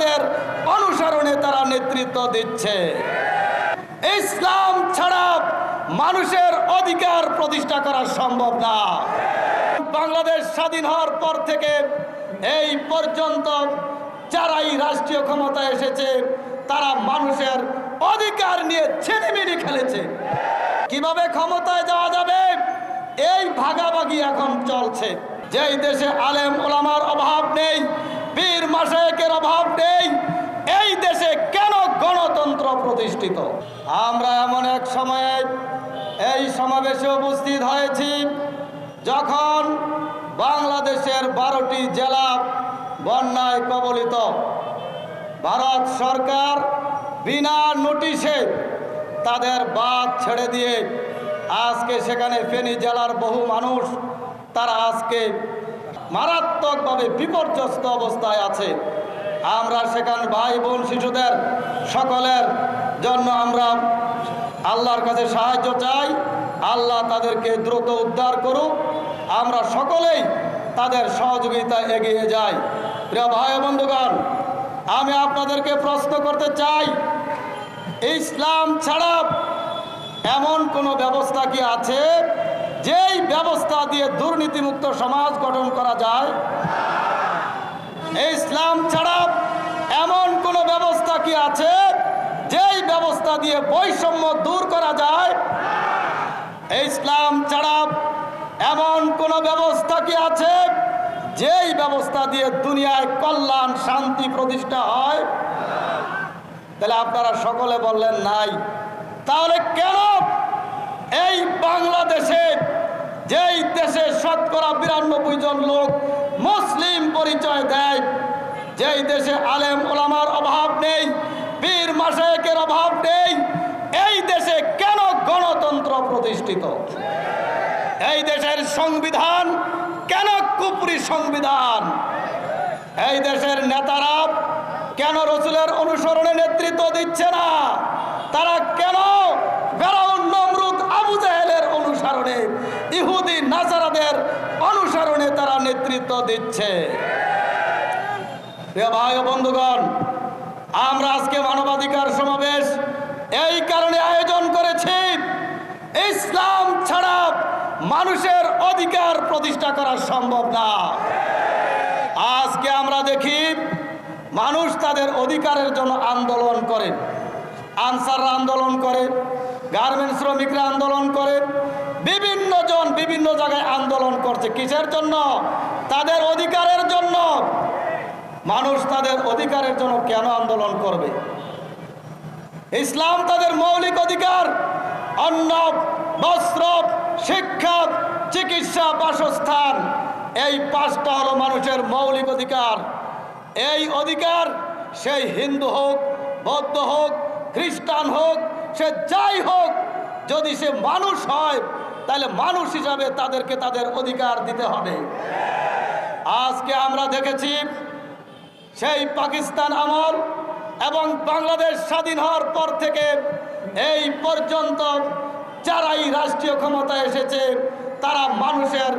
নাসারাদের অনুসরণে তারা নেতৃত্ব দিচ্ছে। ইসলাম ছাড়া মানুষের অধিকার প্রতিষ্ঠা করা সম্ভব না। বাংলাদেশ স্বাধীন হওয়ার পর থেকে এই পর্যন্ত যারাই রাষ্ট্রীয় ক্ষমতায় এসেছে তারা মানুষের অধিকার নিয়ে ছিনিমিনি খেলেছে। কিভাবে ক্ষমতায় যাওয়া যাবে এই ভাগাভাগি এখন চলছে। যেই দেশে আলেম ওলামার অভাব নেই, পীর মাশায়েখের অভাব নেই, এই দেশে কেন গণতন্ত্র প্রতিষ্ঠিত? আমরা এমন এক সময়ে এই সমাবেশে উপস্থিত হয়েছি যখন বাংলাদেশের 12টি জেলা বন্যায় কবলিত। ভারত সরকার বিনা নোটিশে তাদের বাঁধ ছেড়ে দিয়ে আজকে সেখানে ফেনী জেলার বহু মানুষ তারা আজকে মারাত্মকভাবে বিপর্যস্ত অবস্থায় আছে। আমরা সেখানে ভাই বোন শিশুদের সকলের জন্য আমরা আল্লাহর কাছে সাহায্য চাই। আল্লাহ তাদেরকে দ্রুত উদ্ধার করুক। আমরা সকলেই তাদের সহযোগিতায় এগিয়ে যাই। প্রিয় ভাই বন্ধুগণ, আমি আপনাদেরকে প্রশ্ন করতে চাই, ইসলাম ছাড়া এমন কোনো ব্যবস্থা কি আছে যেই ব্যবস্থা দিয়ে দুর্নীতিমুক্ত সমাজ গঠন করা যায়? ইসলাম ছাড়া এমন কোনো ব্যবস্থা কি আছে যেই ব্যবস্থা দিয়ে বৈষম্য দূর করা যায়? ইসলাম ছাড়া এমন কোনো ব্যবস্থা কি আছে যেই ব্যবস্থা দিয়ে দুনিয়ায় কল্যাণ শান্তি প্রতিষ্ঠা হয়? তাহলে আপনারা সকলে বললেন নাই। তাহলে কেন এই বাংলাদেশে, যেই দেশে শতকরা 92 জন লোক মুসলিম পরিচয় দেয়, যেই দেশে আলেম ওলামার অভাব নেই, পীর মাশায়েখের অভাব নেই, এই দেশে কেন গণতন্ত্র প্রতিষ্ঠিত? এই দেশের সংবিধান কেন কুফরি সংবিধান? এই দেশের নেতারা কেন রসুলের অনুসরণে নেতৃত্ব দিচ্ছে না? তারা কেন ফেরাউন নমরুদ আবু জাহেলের অনুসরণে, ইহুদি নাসারাদের অনুসরণে তারা নেতৃত্ব দিচ্ছে? প্রিয় ভাই ও বন্ধুগণ, আমরা আজকে মানবাধিকার সমাবেশ এই কারণে আয়োজন করেছি, ইসলাম ছাড়া মানুষের অধিকার প্রতিষ্ঠা করা সম্ভব না। আজকে আমরা দেখি মানুষ তাদের অধিকারের জন্য আন্দোলন করে। আনসাররা আন্দোলন করে, গার্মেন্টস শ্রমিকরা আন্দোলন করে, বিভিন্ন জন বিভিন্ন জায়গায় আন্দোলন করছে। কিসের জন্য? তাদের অধিকারের জন্য। মানুষ তাদের অধিকারের জন্য কেন আন্দোলন করবে? ইসলাম তাদের মৌলিক অধিকার, অন্ন, বস্ত্র, শিক্ষা, চিকিৎসা, বাসস্থান, এই 5টা হলো মানুষের মৌলিক অধিকার। এই অধিকার সেই হিন্দু হোক, বৌদ্ধ হোক, খ্রিস্টান হোক, সে যাই হোক, যদি সে মানুষ হয় তাহলে মানুষ হিসাবে তাদেরকে তাদের অধিকার দিতে হবে। আজকে আমরা দেখেছি সেই পাকিস্তান আমল এবং বাংলাদেশ স্বাধীন হওয়ার পর থেকে এই পর্যন্ত যারাই রাষ্ট্রীয় ক্ষমতায় এসেছে তারা মানুষের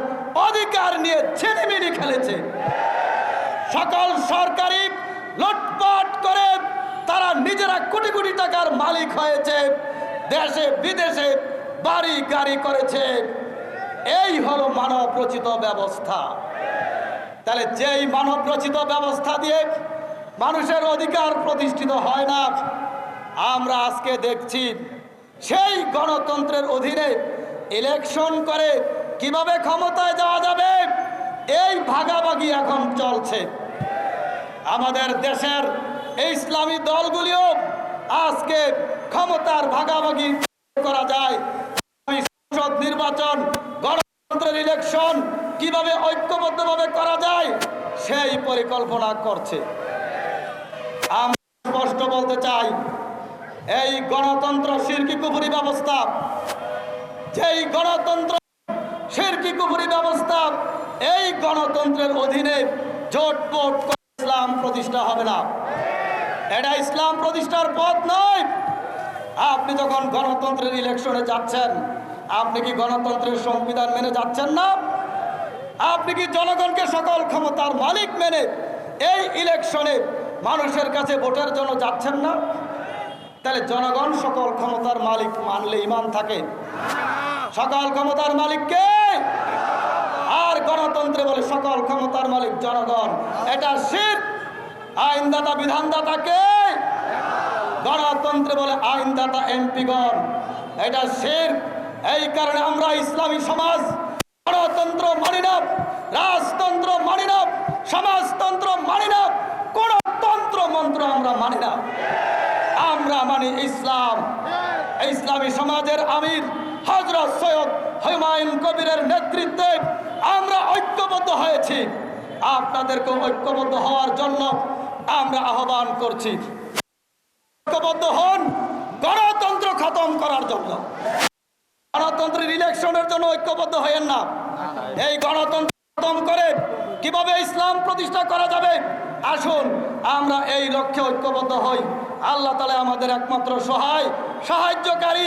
অধিকার নিয়ে ছিনিমিনি খেলেছে। সকল সরকারি লুটপাট করে তারা নিজেরা কোটি কোটি টাকার মালিক হয়েছে, দেশে বিদেশে বাড়ি গাড়ি করেছে। এই হলো মানব রচিত ব্যবস্থা। তাহলে যেই মানব রচিত ব্যবস্থা দিয়ে মানুষের অধিকার প্রতিষ্ঠিত হয় না, আমরা আজকে দেখছি সেই গণতন্ত্রের অধীনে ইলেকশন করে কিভাবে ক্ষমতায় যাওয়া যাবে এই ভাগাভাগি এখন চলছে। আমাদের দেশের এই ইসলামী দলগুলিও আজকে ক্ষমতার ভাগাভাগি করা যায়, সংসদ নির্বাচন, গণতন্ত্রের ইলেকশন কিভাবে ঐক্যবদ্ধভাবে করা যায় সেই পরিকল্পনা করছে। আমরা স্পষ্ট বলতে চাই, এই গণতন্ত্র শিরকি কুফরি ব্যবস্থা, যেই গণতন্ত্র শিরকি কুফরি ব্যবস্থা, এই গণতন্ত্রের অধীনে জোটপোট করে ইসলাম প্রতিষ্ঠা হবে না। এটা ইসলাম প্রতিষ্ঠার পথ নয়। আপনি যখন গণতন্ত্রের ইলেকশনে যাচ্ছেন, আপনি কি গণতন্ত্রের সংবিধান মেনে যাচ্ছেন না? আপনি কি জনগণকে সকল ক্ষমতার মালিক মেনে এই ইলেকশনে মানুষের কাছে ভোটের জন্য যাচ্ছেন না? তাহলে জনগণ সকল ক্ষমতার মালিক মানলে ইমান থাকে? সকল ক্ষমতার মালিক কে? আর গণতন্ত্রে বলে সকল ক্ষমতার মালিক জনগণ, এটা শিরক। আইনদাতা বিধানদাতা কে? গণতন্ত্রে বলে আইনদাতা এমপিগণ, এটা শিরক। এই কারণে আমরা ইসলামী সমাজ গণতন্ত্র মানি না, রাজতন্ত্র মানি না, সমাজতন্ত্র মানি না, কোন তন্ত্র মন্ত্র আমরা মানি না। আমরা মানি ইসলাম। ইসলামী সমাজের আমির হযরত সৈয়দ হুমায়ুন কবিরের নেতৃত্বে আমরা ঐক্যবদ্ধ হয়েছি। আপনাদেরকে ঐক্যবদ্ধ হওয়ার জন্য আমরা আহ্বান করছি। ঐক্যবদ্ধ হন গণতন্ত্র খতম করার জন্য। গণতন্ত্রের ইলেকশনের জন্য ঐক্যবদ্ধ হয়েন না। এই গণতন্ত্র খতম করে কিভাবে ইসলাম প্রতিষ্ঠা করা যাবে, আসুন আমরা এই লক্ষ্যে ঐক্যবদ্ধ হই। আল্লাহ তাআলা আমাদের একমাত্র সহায়, সাহায্যকারী।